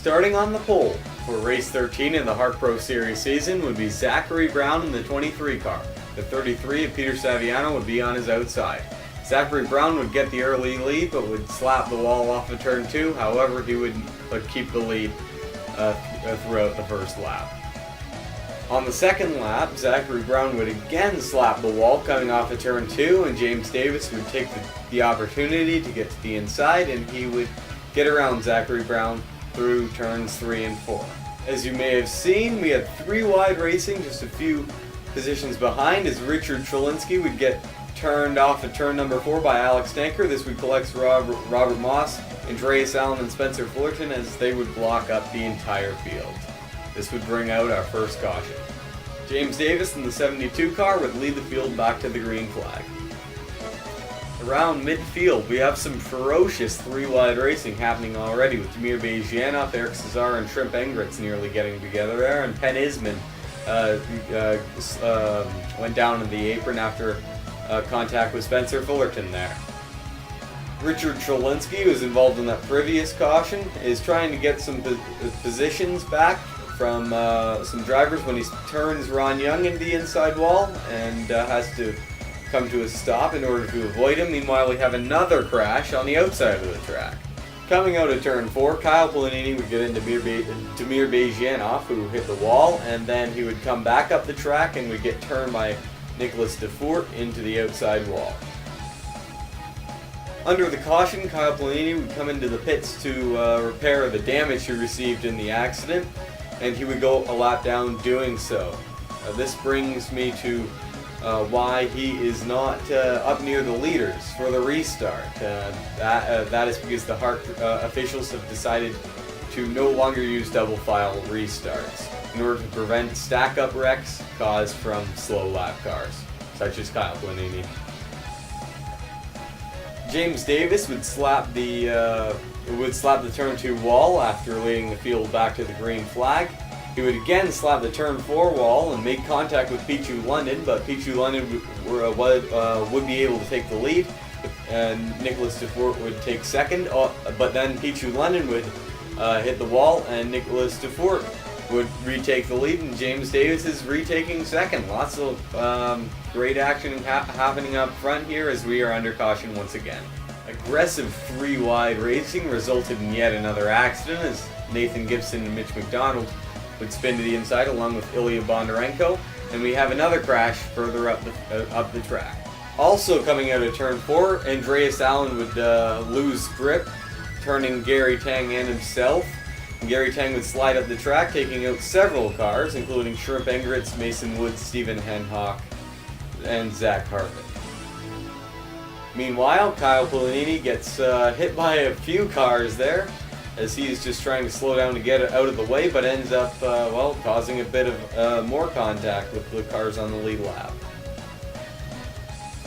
Starting on the pole for race 13 in the HARC Pro Series season would be Zachary Brown in the 23 car. The 33 of Peter Saviano would be on his outside. Zachary Brown would get the early lead but would slap the wall off of turn 2, however he would keep the lead throughout the first lap. On the second lap, Zachary Brown would again slap the wall coming off of turn 2, and James Davis would take the opportunity to get to the inside, and he would get around Zachary Brown through turns 3 and 4. As you may have seen, we had 3 wide racing, just a few positions behind, as Richard Trelinsky would get turned off at turn number 4 by Alex Tanker. This would collect Robert Moss, Andreas Allen, and Spencer Fullerton as they would block up the entire field. This would bring out our first caution. James Davis in the 72 car would lead the field back to the green flag. Around midfield, we have some ferocious 3-wide racing happening already, with Damir Bejianov, Eric Cesar, and Shrimp Engritz nearly getting together there, and Penn Isman went down in the apron after contact with Spencer Fullerton there. Richard Trelinsky, who was involved in that previous caution, is trying to get some positions back from some drivers when he turns Ron Young into the inside wall and has to come to a stop in order to avoid him. Meanwhile, we have another crash on the outside of the track. Coming out of turn 4, Kyle Polanini would get into Damir Bejianov, who hit the wall, and then he would come back up the track and would get turned by Nikolas Defoort into the outside wall. Under the caution, Kyle Polanini would come into the pits to repair the damage he received in the accident, and he would go a lap down doing so. This brings me to why he is not up near the leaders for the restart. That is because the HARC officials have decided to no longer use double file restarts in order to prevent stack-up wrecks caused from slow lap cars, such as Kyle Polanini. James Davis would slap the turn 2 wall after leading the field back to the green flag. He would again slap the turn 4 wall and make contact with Pichu London, but Pichu London would be able to take the lead, and Nikolas Defoort would take second, but then Pichu London would hit the wall and Nikolas Defoort would retake the lead, and James Davis is retaking second. Lots of great action happening up front here as we are under caution once again. Aggressive 3-wide racing resulted in yet another accident as Nathan Gibson and Mitch McDonald would spin to the inside along with Ilya Bondarenko, and we have another crash further up the track. Also coming out of turn 4, Andreas Allen would lose grip, turning Gary Tang and himself. And Gary Tang would slide up the track, taking out several cars, including Shrimp Engritz, Mason Woods, Stephen Henhock, and Zach Harvick. Meanwhile, Kyle Polanini gets hit by a few cars there, as he is just trying to slow down to get it out of the way, but ends up, causing a bit of more contact with the cars on the lead lap.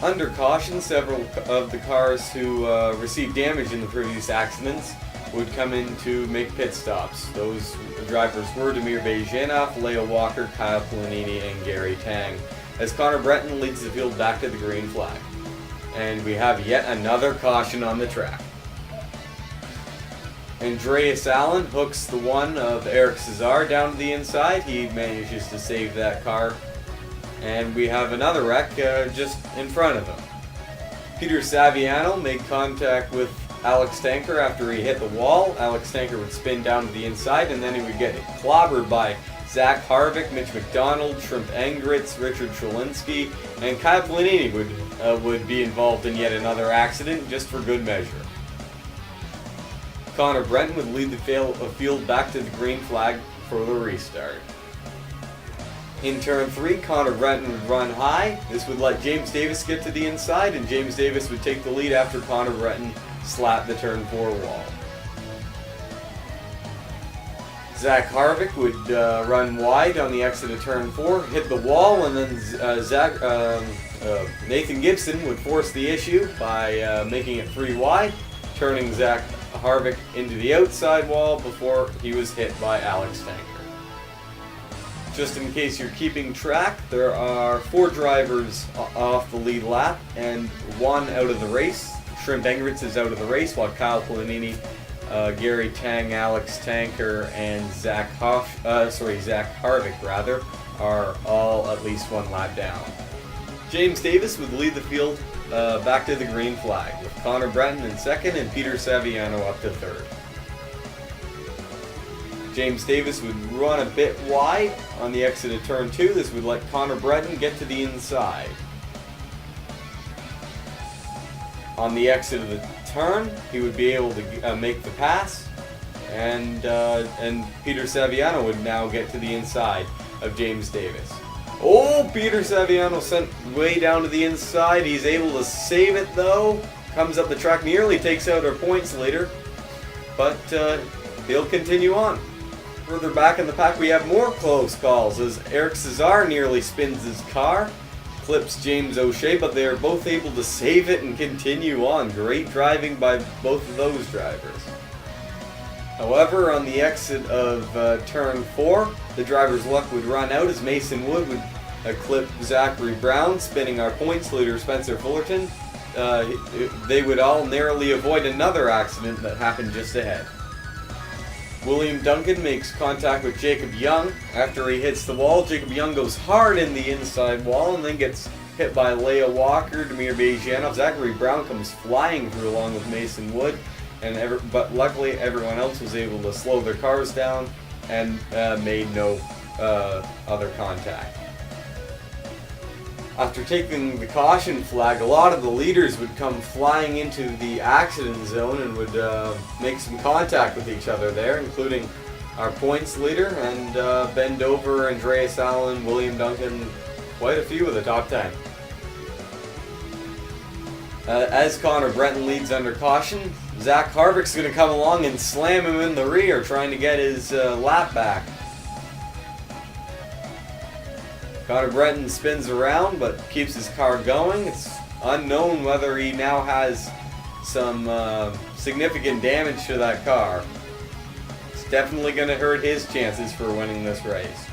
Under caution, several of the cars who received damage in the previous accidents would come in to make pit stops. Those drivers were Damir Bejianov, Leo Walker, Kyle Polanini, and Gary Tang, as Conner Breton leads the field back to the green flag. And we have yet another caution on the track. Andreas Allen hooks the one of Eric Cesar down to the inside. He manages to save that car. And we have another wreck just in front of him. Peter Saviano made contact with Alex Tanker after he hit the wall. Alex Tanker would spin down to the inside, and then he would get clobbered by Zach Harvick, Mitch McDonald, Shrimp Engritz, Richard Trelinsky, and Kyle Polanini would be involved in yet another accident just for good measure. Conner Breton would lead the field back to the green flag for the restart. In turn 3, Conner Breton would run high. This would let James Davis get to the inside, and James Davis would take the lead after Conner Breton slapped the turn 4 wall. Zach Harvick would run wide on the exit of turn 4, hit the wall, and then Nathan Gibson would force the issue by making it 3 wide, turning Zach Harvick into the outside wall before he was hit by Alex Tanker. Just in case you're keeping track, there are 4 drivers off the lead lap and 1 out of the race. Shrimp Engritz is out of the race while Kyle Polanini Gary Tang, Alex Tanker, and Zach Harvick rather, are all at least one lap down. James Davis would lead the field back to the green flag, with Conner Breton in second and Peter Saviano up to third. James Davis would run a bit wide on the exit of turn 2. This would let Conner Breton get to the inside. On the exit of the turn, he would be able to make the pass, and Peter Saviano would now get to the inside of James Davis. Oh, Peter Saviano sent way down to the inside. He's able to save it though. Comes up the track, nearly takes out our points leader, but he'll continue on. Further back in the pack, we have more close calls as Eric Cesar nearly spins his car, clips James O'Shea, but they are both able to save it and continue on. Great driving by both of those drivers. However, on the exit of turn 4, the driver's luck would run out as Mason Wood would clip Zachary Brown, spinning our points leader Spencer Fullerton. They would all narrowly avoid another accident that happened just ahead. William Duncan makes contact with Jacob Young. After he hits the wall, Jacob Young goes hard in the inside wall and then gets hit by Leah Walker, Damir Bejianov. Zachary Brown comes flying through along with Mason Wood, but luckily everyone else was able to slow their cars down and made no other contact. After taking the caution flag, a lot of the leaders would come flying into the accident zone and would make some contact with each other there, including our points leader and Ben Dover, Andreas Allen, William Duncan, quite a few of the top 10. As Conner Breton leads under caution, Zach Harvick's going to come along and slam him in the rear, trying to get his lap back. Conner Breton spins around but keeps his car going. It's unknown whether he now has some significant damage to that car. It's definitely going to hurt his chances for winning this race.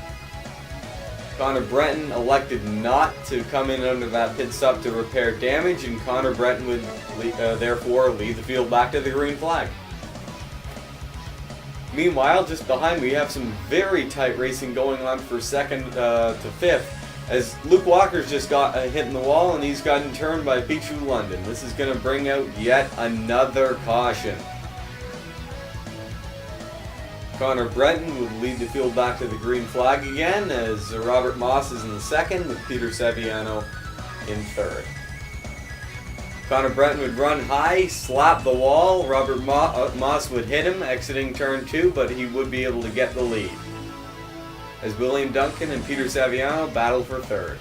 Conner Breton elected not to come in under that pit stop to repair damage, and Conner Breton would therefore lead the field back to the green flag. Meanwhile, just behind we have some very tight racing going on for second to fifth, as Luke Walker's just got a hit in the wall and he's gotten turned by Pichu London. This is going to bring out yet another caution. Conner Breton would lead the field back to the green flag again, as Robert Moss is in second with Peter Saviano in third. Conner Breton would run high, slap the wall. Robert Moss would hit him, exiting turn 2, but he would be able to get the lead, as William Duncan and Peter Saviano battle for third.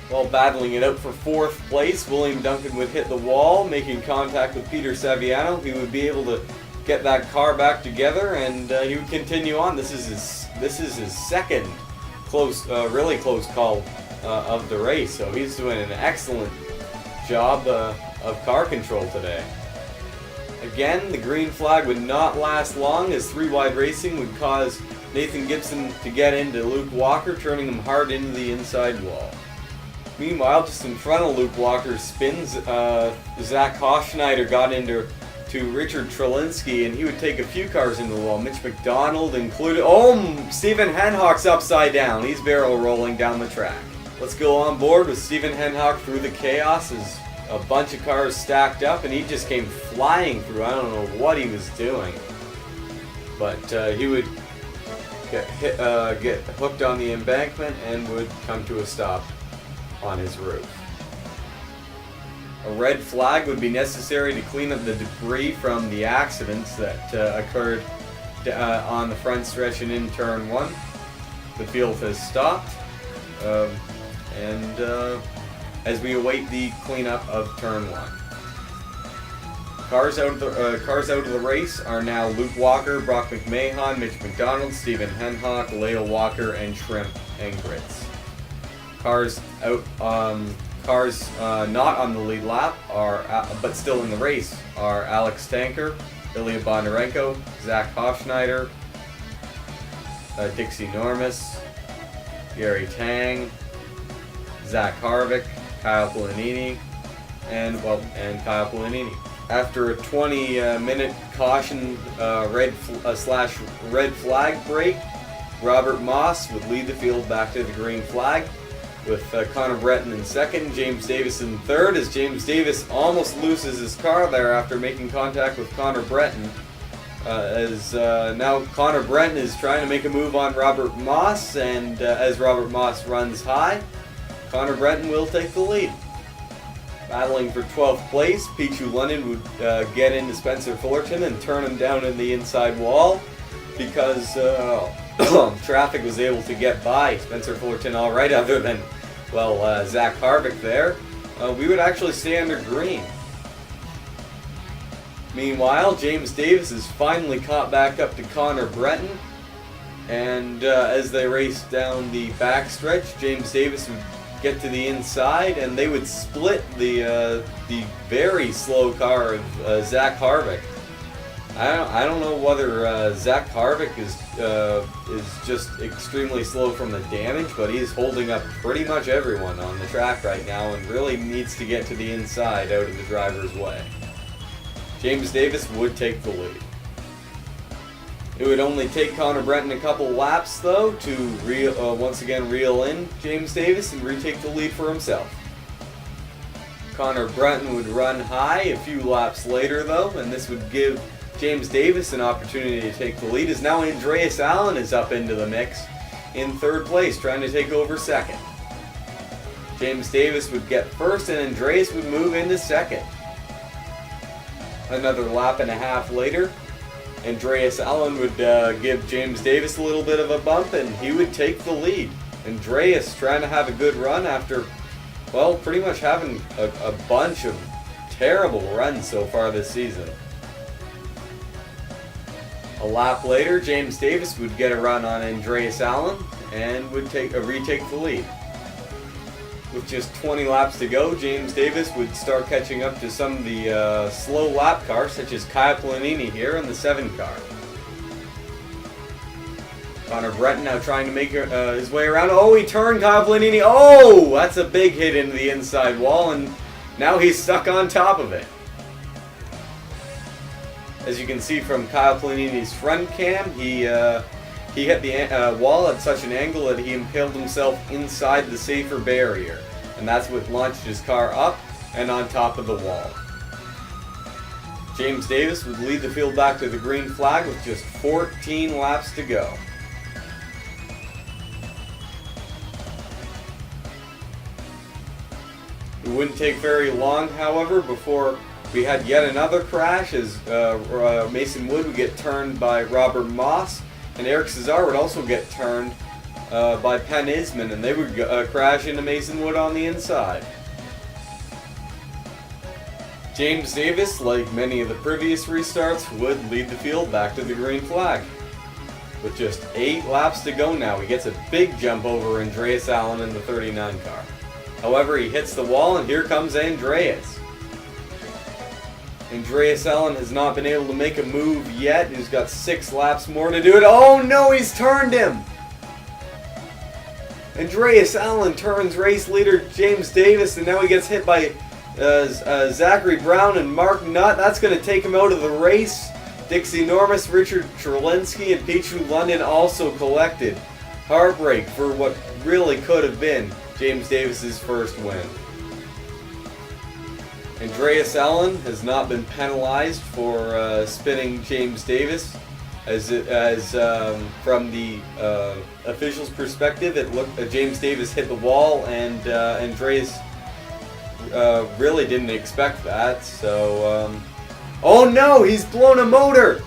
While battling it out for fourth place, William Duncan would hit the wall, making contact with Peter Saviano. He would be able to get that car back together, and he would continue on. This is his second really close call of the race, so he's doing an excellent job of car control today. Again, the green flag would not last long, as three wide racing would cause Nathan Gibson to get into Luke Walker, turning him hard into the inside wall. Meanwhile, just in front of Luke Walker's spins, Zach Hoffschneider got into Richard Trelinsky, and he would take a few cars into the wall. Mitch McDonald included. Oh, Stephen Henhock's upside down. He's barrel rolling down the track. Let's go on board with Stephen Henhock through the chaos as a bunch of cars stacked up, and he just came flying through. I don't know what he was doing, but he would get hooked on the embankment and would come to a stop on his roof. A red flag would be necessary to clean up the debris from the accidents that occurred on the front stretch and in turn 1. The field has stopped, and as we await the cleanup of turn 1. Cars out of the race are now Luke Walker, Brock McMahon, Mitch McDonald, Stephen Henhock, Lael Walker, and Shrimp and Grits. Cars not on the lead lap but still in the race are Alex Tanker, Ilya Bondarenko, Zach Hoffschneider, Dixie Normus, Gary Tang, Zach Harvick, Kyle Pulinini, and Kyle Pulinini. After a 20-minute caution red flag break, Robert Moss would lead the field back to the green flag, with Conner Breton in second, James Davis in third, as James Davis almost loses his car there after making contact with Conner Breton. Now Conner Breton is trying to make a move on Robert Moss, and as Robert Moss runs high, Conner Breton will take the lead. Battling for 12th place, Pichu London would get into Spencer Fullerton and turn him down in the inside wall because traffic was able to get by Spencer Fullerton all right, other than, well, Zach Harvick there. We would actually stay under green. Meanwhile, James Davis is finally caught back up to Conner Breton, and as they race down the backstretch, James Davis would get to the inside, and they would split the very slow car of Zach Harvick. I don't know whether Zach Harvick is just extremely slow from the damage, but he's holding up pretty much everyone on the track right now, and really needs to get to the inside out of the driver's way. James Davis would take the lead. It would only take Conner Breton a couple laps, though, to once again reel in James Davis and retake the lead for himself. Conner Breton would run high a few laps later, though, and this would give James Davis an opportunity to take the lead, as now Andreas Allen is up into the mix in third place, trying to take over second. James Davis would get first, and Andreas would move into second. Another lap and a half later, Andreas Allen would give James Davis a little bit of a bump, and he would take the lead. Andreas trying to have a good run after, well, pretty much having a bunch of terrible runs so far this season. A lap later, James Davis would get a run on Andreas Allen and would retake the lead. With just 20 laps to go, James Davis would start catching up to some of the slow lap cars, such as Kyle Planini here in the 7 car. Conner Breton now trying to make his way around. Oh, he turned Kyle Planini. Oh, that's a big hit into the inside wall, and now he's stuck on top of it. As you can see from Kyle Planini's front cam, he hit the wall at such an angle that he impaled himself inside the safer barrier, and that's what launched his car up and on top of the wall. James Davis would lead the field back to the green flag with just 14 laps to go. It wouldn't take very long, however, before we had yet another crash, as Mason Wood would get turned by Robert Moss, and Eric Cesar would also get turned by Penn Isman, and they would crash into Mason Wood on the inside. James Davis, like many of the previous restarts, would lead the field back to the green flag. With just 8 laps to go now, he gets a big jump over Andreas Allen in the 39 car. However, he hits the wall, and here comes Andreas. Andreas Allen has not been able to make a move yet. He's got 6 laps more to do it. Oh no, he's turned him! Andreas Allen turns race leader James Davis, and now he gets hit by Zachary Brown and Mark Nutt. That's going to take him out of the race. Dixie Normus, Richard Trelinsky, and Pichu London also collected. Heartbreak for what really could have been James Davis's first win. Andreas Allen has not been penalized for spinning James Davis, as from the officials' perspective, it looked James Davis hit the wall, and Andreas really didn't expect that. So, oh no, he's blown a motor.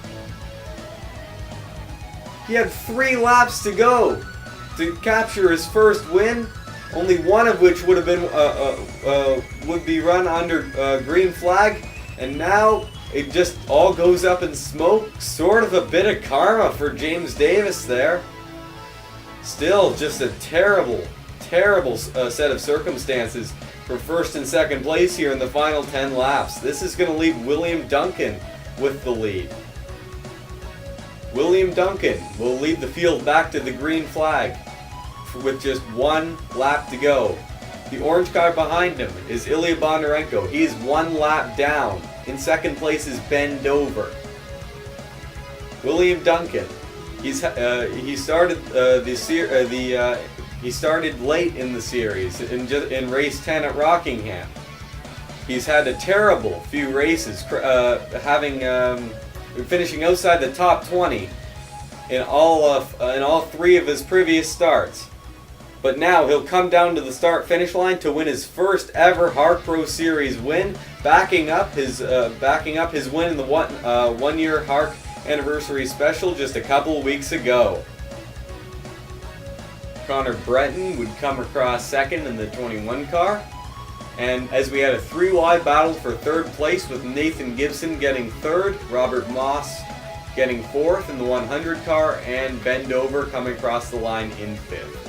He had 3 laps to go to capture his first win. Only one of which would have been would be run under green flag, and now it just all goes up in smoke. Sort of a bit of karma for James Davis there. Still, just a terrible set of circumstances for first and second place here in the final 10 laps. This is going to leave William Duncan with the lead. William Duncan will lead the field back to the green flag with just 1 lap to go. The orange car behind him is Ilya Bondarenko. He is 1 lap down. In second place is Ben Dover. William Duncan. He started he started late in the series in race 10 at Rockingham. He's had a terrible few races, finishing outside the top 20 in all 3 of his previous starts. But now he'll come down to the start-finish line to win his first ever HARC Pro Series win, backing up his win in the one-year HARC anniversary special just a couple of weeks ago. Conner Breton would come across second in the 21 car. And as we had a 3-wide battle for third place, with Nathan Gibson getting third, Robert Moss getting fourth in the 100 car, and Ben Dover coming across the line in fifth.